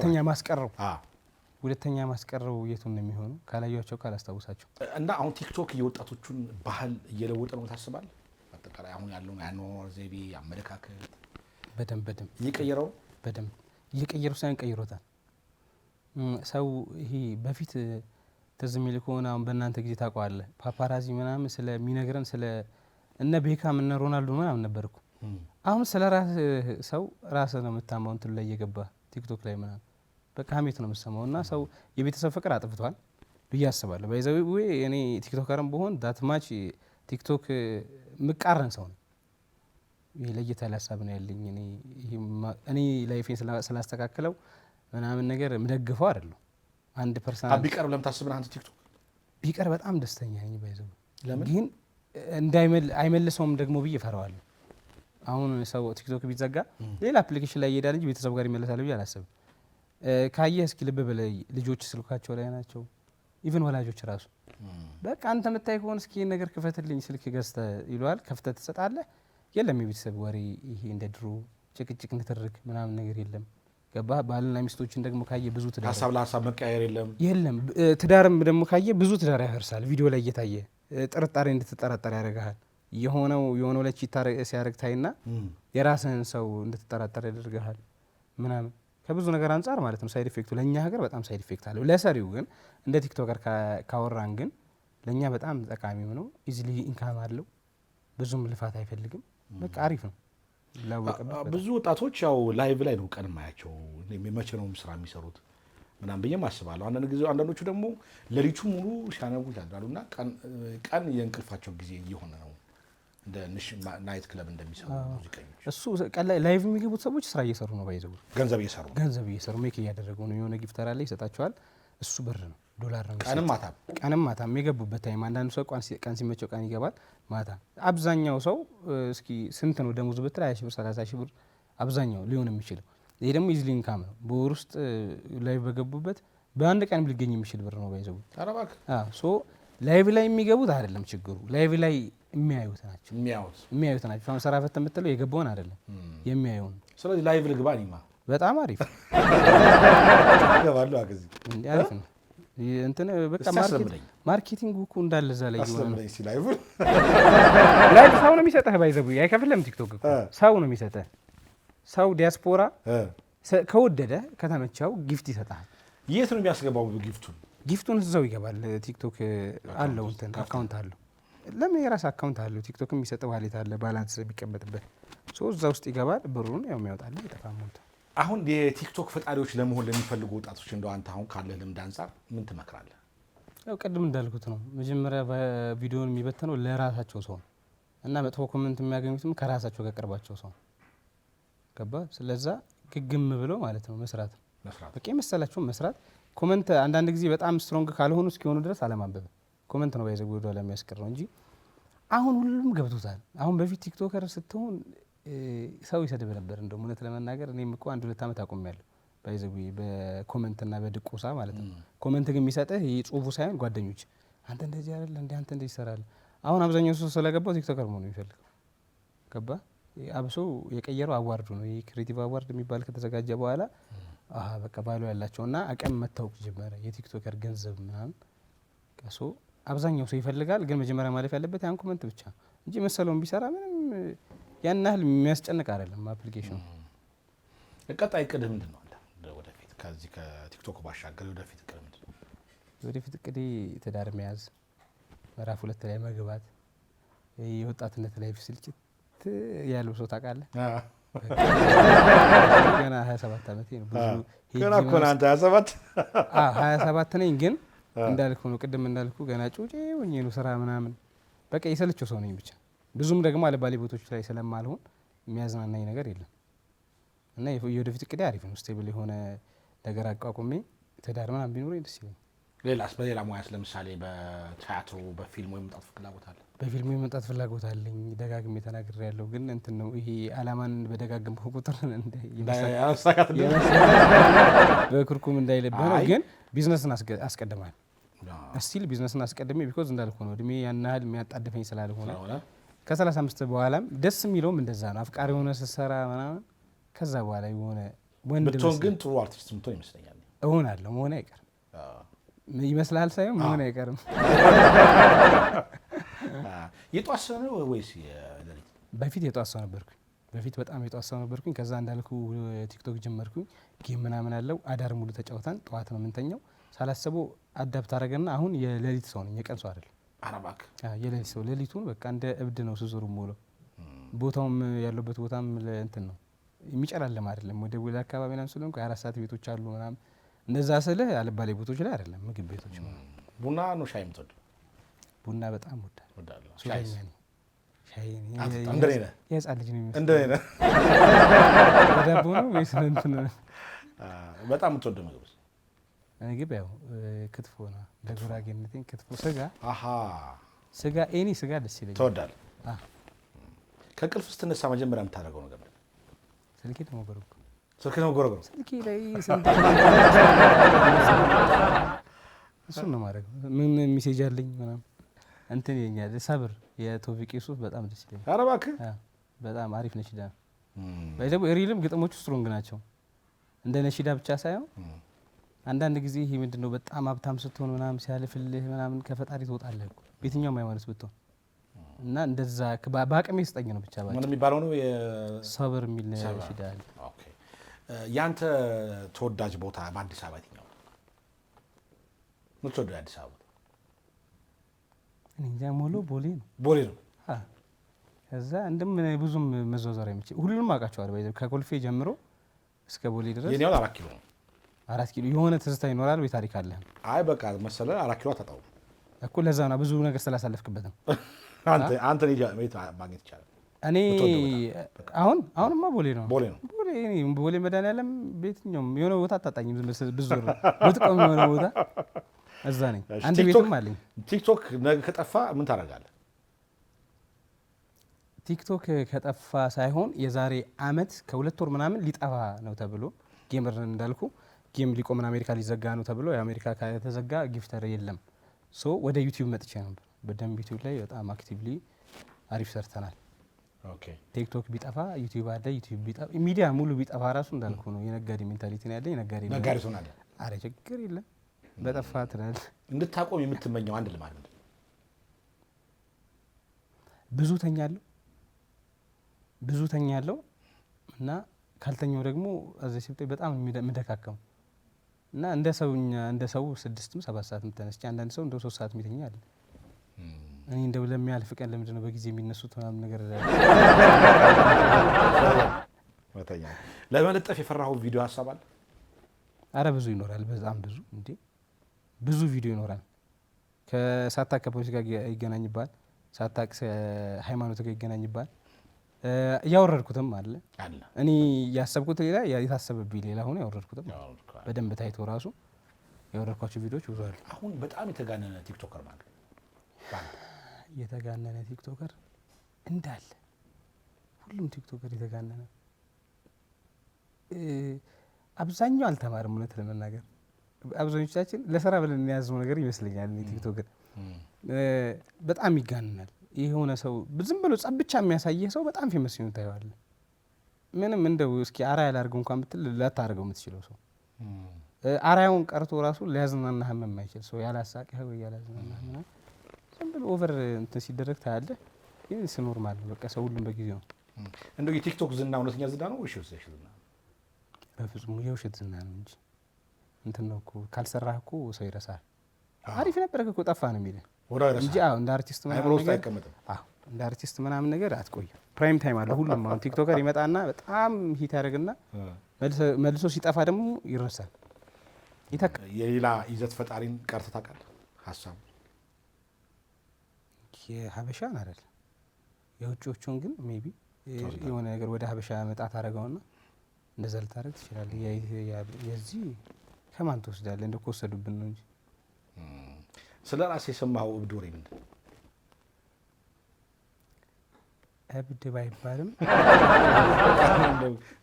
ሁለተኛ ማስቀረው የቱን ነው የሚሆነው? ካላያቸው ካላስታውሳቸው እና አሁን ቲክቶክ የወጣቶቹን ባህል እየለወጠ ነው ታስባለህ? አጠቃላይ አሁን ያለውን የአኗኗር ዘይቤ አመለካከት በደንብ እየቀየረው በደንብ እየቀየሩ ሳይሆን ቀይሮታል። ሰው ይሄ በፊት ትዝ የሚል ከሆነ አሁን በእናንተ ጊዜ ታውቀዋለህ፣ ፓፓራዚ ምናምን ስለሚነግረን ስለ እነ ቤካም እነ ሮናልዶ ምናምን ነበርኩ። አሁን ስለ ራስህ ሰው ራስህ ነው የምታማው። እንትን ላይ እየገባ ቲክቶክ ላይ ምናምን በቃ ሀሜት ነው የምሰማው። እና ሰው የቤተሰብ ፍቅር አጥፍቷል ብዬ አስባለሁ። ባይዘው እኔ ቲክቶከርም በሆን ዳትማች ቲክቶክ ምቃረን ሰው ነው። ይሄ ለየት ያለ ሀሳብ ነው ያለኝ። እኔ ላይፌን ስላስተካክለው ምናምን ነገር የምደግፈው አይደለም። አንድ ፐርሰናል ቢቀርብ ለምን ታስብና አንተ ቲክቶክ ቢቀር በጣም ደስተኛ ነኝ። ባይዘው ግን አይመልሰውም ደግሞ ብዬ እፈራዋለሁ። አሁን ሰው ቲክቶክ ቢዘጋ ሌላ አፕሊኬሽን ላይ ይሄዳል እንጂ ቤተሰብ ጋር ይመለሳል ብዬ አላስብም። ካየህ እስኪ ልብ በላይ ልጆች ስልካቸው ላይ ናቸው። ኢቭን ወላጆች ራሱ በቃ አንተ የምታይ ከሆነ እስኪ ነገር ክፈትልኝ ስልክ ገዝተህ ይለዋል። ከፍተህ ትሰጣለህ። የለም የቤተሰብ ወሬ ይሄ እንደ ድሮ ጭቅጭቅ ንትርክ ምናምን ነገር የለም። ገባህ? ባልና ሚስቶችን ደግሞ ካየ ብዙ ትዳር ሀሳብ ለሀሳብ መቀያየር የለም። ትዳርም ደግሞ ካየ ብዙ ትዳር ያፈርሳል። ቪዲዮ ላይ እየታየ ጥርጣሬ እንድትጠራጠር ያደርግሃል። የሆነው ላይ ቺት ሲያደርግ ታይና የራስህን ሰው እንድትጠራጠር ያደርግሃል ምናምን ከብዙ ነገር አንጻር ማለት ነው። ሳይድ ኢፌክቱ ለእኛ ሀገር በጣም ሳይድ ኢፌክት አለው። ለሰሪው ግን እንደ ቲክቶከር ካወራን ግን ለእኛ በጣም ጠቃሚው ነው። ኢዝሊ ኢንካም አለው። ብዙም ልፋት አይፈልግም። በቃ አሪፍ ነው። ብዙ ወጣቶች ያው ላይቭ ላይ ነው ቀን ማያቸው መቼ ነው ስራ የሚሰሩት ምናምን ብዬም አስባለሁ። አንዳንዶቹ ደግሞ ሌሊቱ ሙሉ ሲያነቡ ያድራሉ እና ቀን የእንቅልፋቸው ጊዜ እየሆነ ነው። እንደ ናይት ክለብ እንደሚሰሩ ሙዚቀኞች እሱ ላይቭ የሚገቡት ሰዎች ስራ እየሰሩ ነው። ባይዘው ገንዘብ እየሰሩ ሜክ እያደረጉ ነው። የሆነ ጊፍተር አለ ይሰጣቸዋል። እሱ ብር ነው፣ ዶላር ነው። ቀንም ማታም የገቡበት ታይም አንዳንዱ ሰው ቀን ሲመቸው ቀን ይገባል፣ ማታ አብዛኛው ሰው እስኪ ስንት ነው ደሞዙ ብትል 20 ሺህ ብር 30 ሺህ ብር አብዛኛው ሊሆን የሚችለው። ይሄ ደግሞ ኢዝሊ ኢንካም ነው። በወር ውስጥ ላይቭ በገቡበት በአንድ ቀን ሊገኝ የሚችል ብር ነው። ባይዘው ሶ ላይቭ ላይ የሚገቡት አይደለም ችግሩ፣ ላይቭ ላይ የሚያዩት ናቸው። አሁን ስራ ፈት የምትለው የገባውን አይደለም የሚያዩን። ስለዚህ ላይቭ ልግባ እኔማ በጣም አሪፍ ገባለሁ። አሪፍ ነው። እንትን በቃ እስቲ ማርኬቲንግ እኮ እንዳለ እዛ ላይ አስለምደኝ ሲል ላይቭ ሰው ነው የሚሰጥህ። ባይዘቡ አይከፍልም። ቲክቶክ እኮ ሰው ነው የሚሰጥህ። ሰው ዲያስፖራ ከወደደ ከተመቻው ጊፍት ይሰጣል። የት ነው የሚያስገባው ጊፍቱን? ጊፍቱን እዛው ይገባል። ቲክቶክ አለው እንትን አካውንት አለው። ለምን የራስ አካውንት አለው። ቲክቶክ የሚሰጠው ዋሌት አለ ባላንስ ቢቀመጥበት እዛ ውስጥ ይገባል። ብሩን ያው የሚያወጣል ይጠፋም ሞልቶ። አሁን የቲክቶክ ፈጣሪዎች ለመሆን ለሚፈልጉ ወጣቶች እንደው አንተ አሁን ካለህ ልምድ አንጻር ምን ትመክራለህ? ያው ቅድም እንዳልኩት ነው። መጀመሪያ ቪዲዮን የሚበተነው ለራሳቸው ሰው እና መጥፎ ኮሜንት የሚያገኙትም ከራሳቸው ከቅርባቸው ሰው ገባ። ስለዛ ግግም ብለው ማለት ነው መስራት በቃ የመሰላቸውን መስራት። ኮሜንት አንዳንድ ጊዜ በጣም ስትሮንግ ካልሆኑ እስኪሆኑ ድረስ አለማንበብ ኮሜንት ነው ባይዘው ወደ ለሚያስቀረው እንጂ አሁን ሁሉም ገብቶታል። አሁን በፊት ቲክቶከር ስትሆን ሰው ይሰድብ ነበር። እንደው እውነት ለመናገር እኔም እኮ 1-2 ዓመት አቆሚያለሁ ባይዘው በኮሜንትና በድቆሳ ማለት ነው። ኮሜንት ግን የሚሰጥህ የጽሁፉ ሳይሆን ጓደኞች አንተ እንደዚህ አይደል እንዴ አንተ እንደዚህ ይሰራል። አሁን አብዛኛው ሰው ስለገባው ቲክቶከር መሆኑ የሚፈልገው ገባ። አብሶ የቀየረው አዋርዱ ነው። ይሄ ክሬቲቭ አዋርድ የሚባል ከተዘጋጀ በኋላ በቃ ባሉ ያላቸውና አቅም መታወቅ ጀመረ። የቲክቶከር ገንዘብ ምናምን ቀሶ አብዛኛው ሰው ይፈልጋል። ግን መጀመሪያ ማለፍ ያለበት ያን ኮሜንት ብቻ እንጂ መሰለውን ቢሰራ ምንም ያን ያህል የሚያስጨንቅ አይደለም አፕሊኬሽኑ። ቀጣይ እቅድህ ምንድን ነው? ወደፊት ከዚህ ከቲክቶክ ባሻገር ወደፊት እቅድ ምንድን ነው? ወደፊት እቅዴ ትዳር መያዝ፣ ምዕራፍ 2 ላይ መግባት፣ የወጣትነት ላይፍ ስልችት ያለው ሰው ታውቃለህ። ገና 27 ዓመቴ ነው። ገና እኮ ነህ አንተ 27 ነኝ። ግን እንዳልኩ ነው ቅድም እንዳልኩ ገና ጩጬ ሆኜ ነው ስራ ምናምን በቃ የሰለቸው ሰው ነኝ ብቻ። ብዙም ደግሞ አለባሌ ቦታዎች ላይ ስለማልሆን የሚያዝናናኝ ነገር የለም እና የወደፊት እቅዴ አሪፍ ነው። ስቴብል የሆነ ነገር አቋቁሜ ትዳር ምናምን ቢኖረኝ ደስ ይለኛል። ሌላስ? በሌላ ሙያስ ለምሳሌ በቲያትሩ በፊልሙ የመምጣት ፍላጎት አለ? በፊልሙ የመምጣት ፍላጎት አለኝ። ደጋግሜ ተናግሬ ያለው ግን እንትን ነው ይሄ አላማን በደጋግመው ቁጥር በክርኩም እንዳይለብህ ነው። ግን ቢዝነስን አስቀድማል። ስቲል ቢዝነስን አስቀድሜ ቢኮዝ እንዳልኩ ነው እድሜ ያን ያህል የሚያጣድፈኝ ስላልሆነ ከ35 በኋላም ደስ የሚለውም እንደዛ ነው። አፍቃሪ የሆነ ስትሰራ ምናምን ከዛ በኋላ የሆነ ወንድ ብትሆን ግን ጥሩ አርቲስት ምትሆን ይመስለኛል። እሆናለሁ መሆን አይቀርም ይመስላል ሳይሆን መሆን አይቀርም። የጧት ሰው ነው ወይስ የሌሊት? በፊት የጧት ሰው ነበርኩኝ። በፊት በጣም የጧት ሰው ነበርኩኝ። ከዛ እንዳልኩ ቲክቶክ ጀመርኩኝ። ጌም ምናምን አለው አዳር ሙሉ ተጫውተን ጠዋት ነው የምንተኛው። ሳላስበው አዳፕት አደረገና አሁን የሌሊት ሰው ነኝ፣ የቀን ሰው አይደለም። አረባክ የሌሊት ሰው ሌሊቱን በቃ እንደ እብድ ነው ስዞር ሙሉ። ቦታውም ያለበት ቦታም እንትን ነው የሚጨላለም አይደለም። ወደ ወደ አካባቢ ምናምን ስለሆንኩ 24 ሰዓት ቤቶች አሉ ምናምን እንደዛ ስልህ አልባሌ ቦታዎች ላይ አይደለም፣ ምግብ ቤቶች ነው። ቡና ነው ሻይ የምትወደው? ቡና በጣም ወዳለሁ። ሻይ እንደኔ ነህ? የህፃን ልጅ ነው የሚመስለው። እንደኔ ነህ? ዳቦ ነው ወይስ እንትን? በጣም የምትወደው ምግብ? ምግብ ያው ክትፎ ነው። ለጉራጌነቴን ክትፎ፣ ስጋ ስጋ ኤኒ ስጋ ደስ ይለኛል። ትወዳለህ? ከእንቅልፍ ስትነሳ መጀመሪያ የምታደርገው ነገር? ስልኬ ደግሞ ጎረጎር ስልክ ነው ጎረጎር። ስልኬ ላይ እሱን ነው ማድረግ። ምን ሜሴጅ አለኝ ምናምን እንትን ይለኛል። ሰብር የቶፊቅ ዩሱፍ በጣም ደስ ይለኛል። ኧረ እባክህ በጣም አሪፍ ነሽዳ ነው። ባይዘው ሪልም ግጥሞቹ ስትሮንግ ናቸው። እንደ ነሽዳ ብቻ ሳይሆን አንዳንድ ጊዜ ይሄ ምንድነው በጣም ሀብታም ስትሆን ምናምን ሲያልፍልህ ምናምን ከፈጣሪ ትወጣለህ እኮ የትኛውም ሃይማኖት ብትሆን እና እንደዛ በአቅሜ ስጠኝ ነው ብቻ ባጭ ምን የሚባለው ነው ሰብር የሚል ነሽዳ አለ። ኦኬ ያንተ ተወዳጅ ቦታ በአዲስ አበባ የትኛው ነው? የምትወደው የአዲስ አበባ? እኔ እንጃ ሞሎ ቦሌ ነው። ቦሌ ነው። ከዛ እንደም ብዙም መዘዋወር አይመችም። ሁሉንም አውቃቸዋለሁ ባይዘው ከኮልፌ ጀምሮ እስከ ቦሌ ድረስ። የኔው 4 ኪሎ ነው። 4 ኪሎ የሆነ ትዝታ ይኖራል ወይ ታሪክ አለ? አይ በቃ መሰለህ 4 ኪሎ አታጣው እኮ ለዛ ነው ብዙ ነገር ስላሳለፍክበት ነው። አንተ ማግኘት ይቻላል። እኔ አሁንማ ቦሌ ነው። ቦሌ ነው። ቦሌ መድኃኒዓለም በየትኛውም የሆነ ቦታ አታጣኝም። ብዙ ብትቆም የሆነ ቦታ እዛ ነኝ። አንድ ቤትም አለኝ። ቲክቶክ ነገ ከጠፋ ምን ታደርጋለህ? ቲክቶክ ከጠፋ ሳይሆን የዛሬ አመት ከ2 ወር ምናምን ሊጠፋ ነው ተብሎ ጌመር እንዳልኩ ጌም ሊቆምን አሜሪካ ሊዘጋ ነው ተብሎ የአሜሪካ ከተዘጋ ጊፍተር የለም። ሶ ወደ ዩቲዩብ መጥቼ ነበር። በደንብ ዩቲዩብ ላይ በጣም አክቲቭሊ አሪፍ ሰርተናል። ኦኬ ቲክቶክ ቢጠፋ ዩቲዩብ አለ። ዩቲዩብ ቢጠፋ ሚዲያ ሙሉ ቢጠፋ ራሱ እንዳልኩ ነው የነጋዴ ሜንታሊቲ ነው ያለ። የነጋዴ ሆናለ። አረ ችግር የለም በጠፋ ትላለህ። እንድታቆም የምትመኘው አንድ ልማድ ምንድን ነው? ብዙ ተኛለሁ እና ካልተኛው ደግሞ እዚህ ሲብጠኝ በጣም የምደካከሙ እና እንደ ሰው 6 7 ሰዓት ተነስቼ አንዳንድ ሰው እንደ 3 ሰዓት የሚተኛ አለ። እኔ እንደው ለሚያልፍ ቀን ለምንድን ነው በጊዜ የሚነሱት ምናምን ነገር መተኛ ለመለጠፍ የፈራኸው ቪዲዮ ሀሳብ አለ? አረ ብዙ ይኖራል፣ በጣም ብዙ እንዴ ብዙ ቪዲዮ ይኖራል። ከሳታክ ከፖለቲካ ጋር ይገናኝባል፣ ሳታክ ሃይማኖት ጋር ይገናኝባል። ያወረድኩትም አለ። እኔ ያሰብኩት ሌላ የታሰበብኝ ሌላ ሆኖ ያወረድኩትም በደንብ ታይቶ ራሱ ያወረድኳቸው ቪዲዮዎች ብዙ አሉ። አሁን በጣም የተጋነነ ቲክቶከር ማለት የተጋነነ ቲክቶከር እንዳለ ሁሉም ቲክቶከር የተጋነነ አብዛኛው አልተማርም። እውነት ለመናገር አብዛኞቻችን ለስራ ብለን የያዝነው ነገር ይመስለኛል። ቲክቶከር በጣም ይጋነናል። የሆነ ሰው ዝም ብሎ ጸብ ብቻ የሚያሳየህ ሰው በጣም ፌመስ ሲሆን ታየዋለህ። ምንም እንደው እስኪ አርአያ ላድርገው እንኳን ብትል ላታደርገው የምትችለው ሰው አርአያውን ቀርቶ ራሱ ሊያዝናናህ የማይችል ሰው ያላሳቅህ ወይ ያላዝናናህ ምናምን ዝም ብሎ ኦቨር እንትን ሲደረግ ታያለህ። ግን ኖርማል ነው በቃ ሰው ሁሉም በጊዜው ነው። እንደው የቲክቶክ ዝና እውነተኛ ዝና ነው ወይስ የውሸት ዝና? በፍጹም የውሸት ዝና ነው እንጂ እንትን ነው እኮ ካልሰራህ እኮ ሰው ይረሳል። አሪፍ ነበርክ እኮ ጠፋ ነው የሚልህ እንጂ እንደ አርቲስት እንደ አርቲስት ምናምን ነገር አትቆይም። ፕራይም ታይም አለ ሁሉም። አሁን ቲክቶከር ይመጣና በጣም ሂት ያደርግና መልሶ ሲጠፋ ደግሞ ይረሳል። የሌላ ይዘት ፈጣሪን ቀርተህ ታውቃለህ? ሀሳቡ የሀበሻን አይደለም የውጭዎቹን ግን ሜይ ቢ የሆነ ነገር ወደ ሀበሻ መጣት አደረገውና እንደዛ ልታደርግ ትችላለህ። የዚህ ከማን ትወስዳለህ? እንደ ከወሰዱብን ነው እንጂ። ስለ ራሴ የሰማኸው እብድ ወሬ ምንድን ነው? እብድ ባይባልም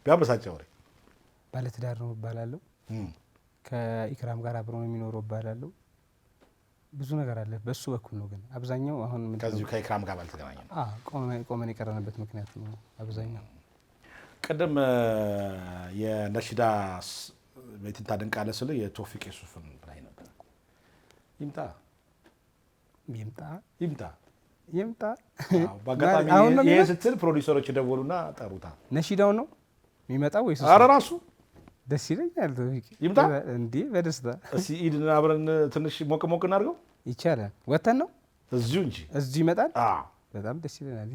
ቢያበሳጨ ወሬ ባለትዳር ነው እባላለሁ። ከኢክራም ጋር አብረው ነው የሚኖረው እባላለሁ። ብዙ ነገር አለ። በሱ በኩል ነው ግን አብዛኛው አሁን ከዚሁ ከኢክራም ጋር ባልተገናኘ ቆመን የቀረንበት ምክንያት ነው አብዛኛው። ቅድም የነሽዳ ቤትን ታደንቃለህ ስለ የቶፊቅ የሱፍን ላይ ነበር። ይምጣ በአጋጣሚ ይሄ ስትል ፕሮዲውሰሮች ደወሉና ጠሩታ። ነሽዳው ነው የሚመጣው ወይስ? ኧረ ራሱ ደስ ይለኛል። ይምጣ እንዴ በደስታ። እስኪ ኢድን አብረን ትንሽ ሞቅ እናድርገው። ይቻላል። ወተን ነው እዚሁ እንጂ እዚሁ ይመጣል። በጣም ደስ ይለናል።